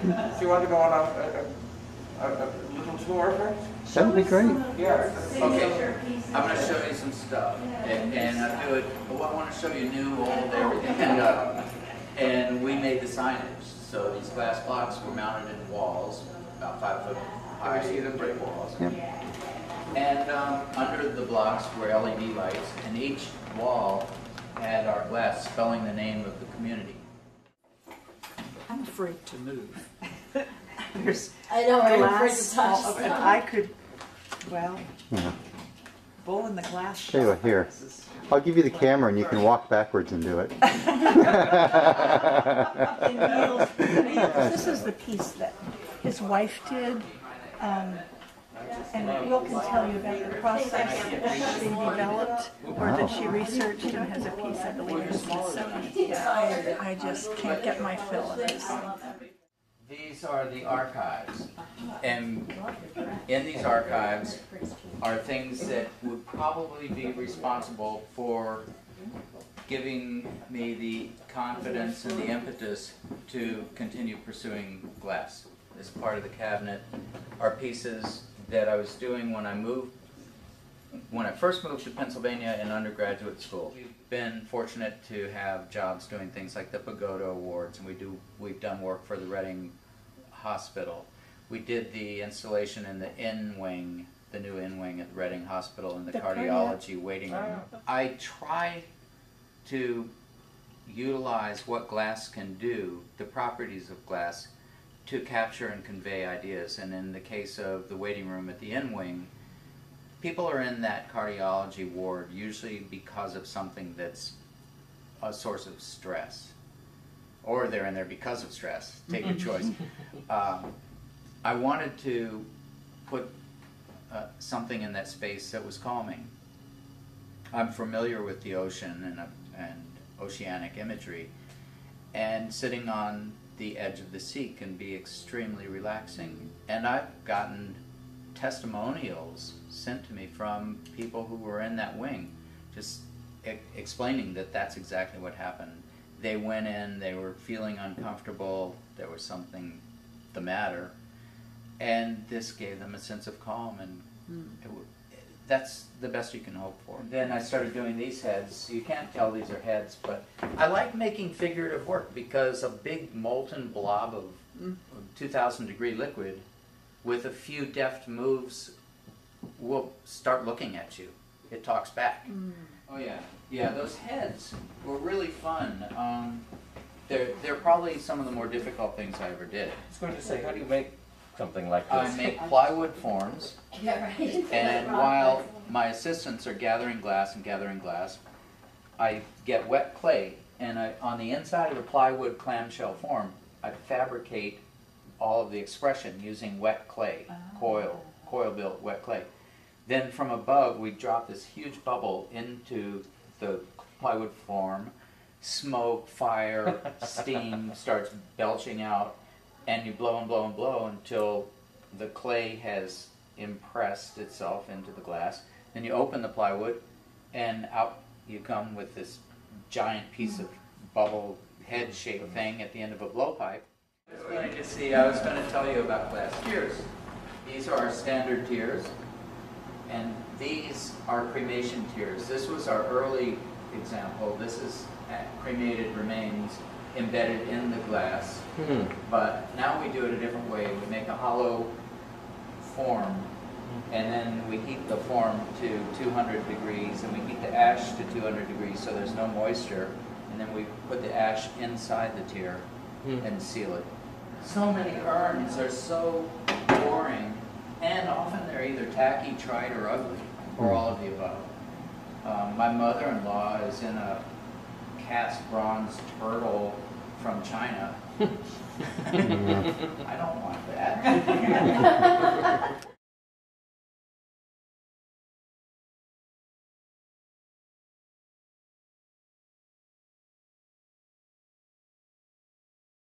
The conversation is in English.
Do you want to go on a little tour first? That would be great. Yeah. Okay, I'm going to show you some stuff, and I do it. Well, I want to show you new, old, everything, and we made the signage. So these glass blocks were mounted in walls, about 5 foot high. Can you see them? Brick walls. Yep. And under the blocks were LED lights, and each wall had our glass spelling the name of the community. I'm afraid to move. I know, I'm afraid to Glass, touch if stuff. I could, well, Yeah. bull in the glass Tell you what, shop. here. I'll give you the camera and you can walk backwards and do it. This is the piece that his wife did, and Will can tell you about the process that she developed or that she researched, and has a piece, I believe, in Smithsonian. I just can't get my fill of this. These are the archives, and in these archives are things that would probably be responsible for giving me the confidence and the impetus to continue pursuing glass. As part of the cabinet are pieces that I was doing when I first moved to Pennsylvania in undergraduate school. We've been fortunate to have jobs doing things like the Pagoda Awards, and we've done work for the Reading Hospital. We did the installation in the N wing, the new N wing at the Reading Hospital, in the cardiology waiting room. I try to utilize what glass can do, the properties of glass, to capture and convey ideas. And in the case of the waiting room at the N wing, people are in that cardiology ward usually because of something that's a source of stress, or they're in there because of stress. Take your choice. I wanted to put something in that space that was calming. I'm familiar with the ocean and oceanic imagery, and sitting on the edge of the sea can be extremely relaxing. And I've gotten testimonials sent to me from people who were in that wing, just explaining that that's exactly what happened. They went in, they were feeling uncomfortable, there was something the matter, and this gave them a sense of calm, and that's the best you can hope for. Then I started doing these heads. You can't tell these are heads, but I like making figurative work because a big molten blob of 2,000-degree liquid with a few deft moves will start looking at you. It talks back. Oh yeah, yeah. Those heads were really fun. They're probably some of the more difficult things I ever did. I was going to say, how do you make something like this? I make plywood forms, Yeah, right. and while my assistants are gathering glass, I get wet clay, and on the inside of the plywood clamshell form, I fabricate all of the expression using wet clay, coil-built wet clay. Then from above, we drop this huge bubble into the plywood form. Smoke, fire, steam starts belching out, and you blow and blow and blow until the clay has impressed itself into the glass. Then you open the plywood, and out you come with this giant piece of bubble head-shaped thing at the end of a blowpipe. It's funny to see. I was going to tell you about glass tiers. These are our standard tiers, and these are cremation tiers. This was our early example. This is cremated remains embedded in the glass, but now we do it a different way. We make a hollow form, and then we heat the form to 200 degrees, and we heat the ash to 200 degrees so there's no moisture, and then we put the ash inside the tier and seal it. So many urns are so boring, and often they're either tacky, trite, or ugly, or all of the above. My mother-in-law is in a cast bronze turtle from China. I don't want that.